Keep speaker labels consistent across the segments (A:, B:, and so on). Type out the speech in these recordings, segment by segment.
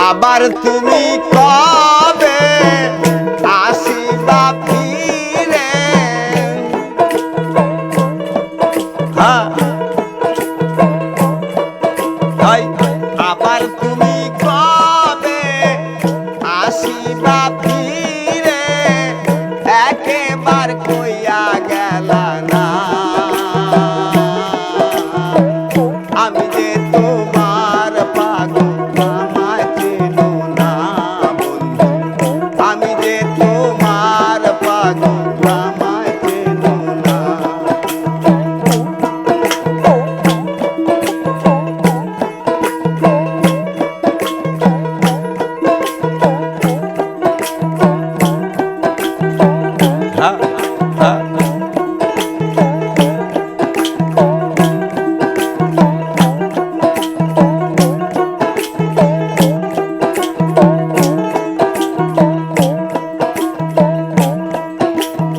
A: আবার তুমি কবে আসিবা ফিরে আবার তুমি কবে আসিবা ফিরে একেবার কইয়া গেলা না আমি যে তোমার পাগল আমায় চেনো না বন্ধু আমি যে তোমার পাগল আমায় চেনো না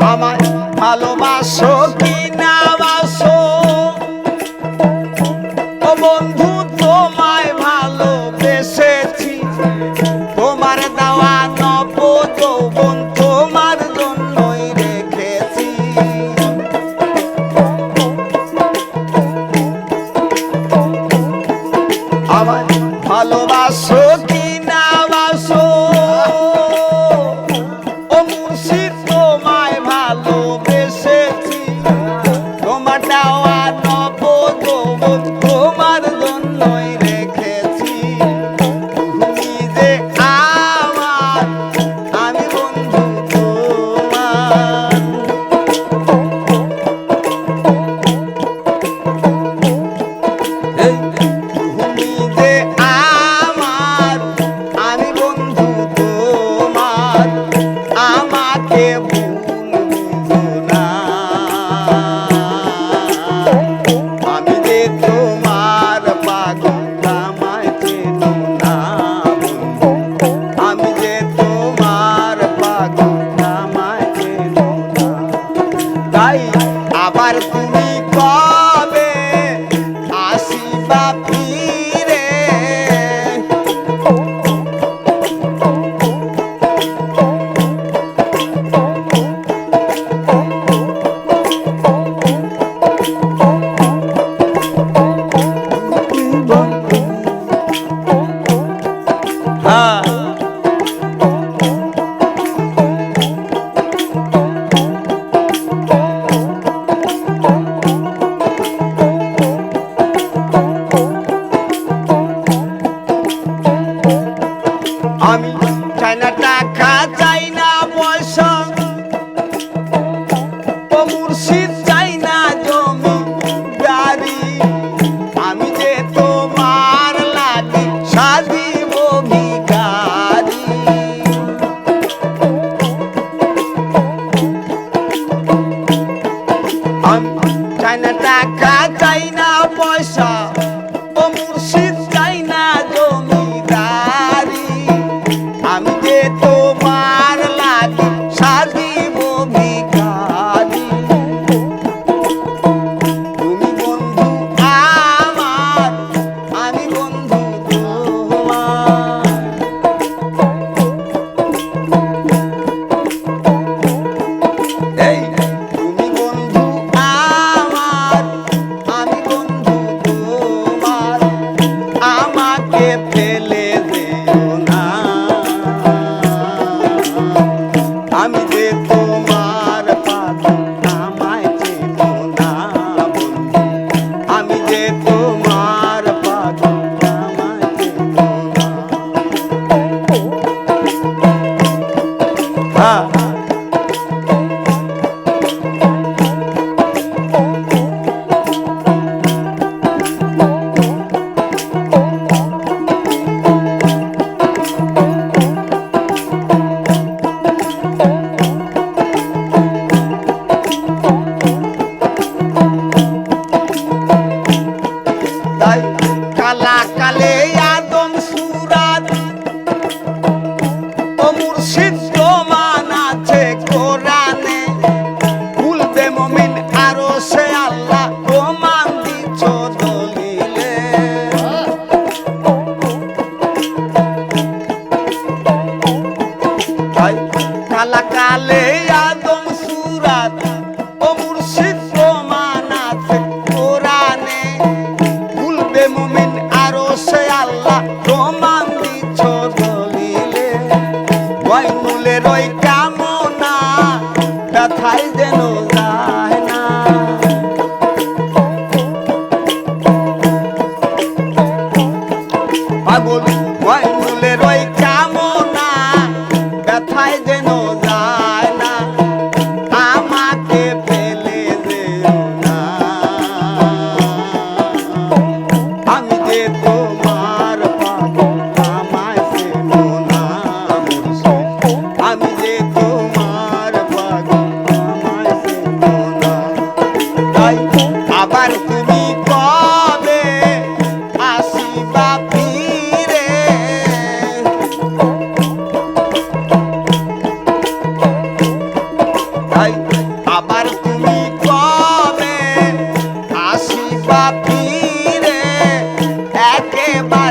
A: আমায় ভালোবাসো কি না বাসো ও বন্ধু তোমায় ভালোবেসেছি তোমার দেওয়া নব যৌবন তোমার জন্যই রেখেছি আমায় ভালোবাসো কি না বাসো ও মুর্শিদ তোমায় ভালোবেসেছি তোমার দেওয়া নব যৌবন তোমার জন্যই রেখেছি তুমি যে আমার আমি বন্ধু তোমার তুমি যে আমার আমি বন্ধু তোমার আমাকে ভুলবো না আমি যে তোমার পাগল আমায় চেনো না বন্ধু আমি যে তোমার পাগল আমায় চেনো না তাই আবার তুমি কবে আসিবা ফিরে আমি চাই না টাকা চাই না পয়সা ও মুর্শিদ চাই না জমি বাড়ি আমি যে তোমার লাগি সাজিব ভিখারি আমি চাই না টাকা চাই না পয়সা ও মুর্শিদ চাই না জমিদারি আলে আদম সুরাত ও মুর্শিদ প্রমাণ আছে কোরআনে খুলবে মুমিন আরো সে আল্লাহ প্রমাণ দিচ্ছ দলিলে ওয়াইনুলের ওই কামনা ব্যথায় যেন যায় না পাগল ওয়াইনুলের ওই কামনা ব্যথায় যেন যায় না আমাকে ফেলে যেও না আমি যে তোমার পাগল আমায় চেনো না মুর্শিদ আমি যে তোমার পাগল আমায় চেনো না তাই আবার তুমি কবে আসিবা ফিরে তাই আবার তুমি কবে আসিবা ফিরে একেবারে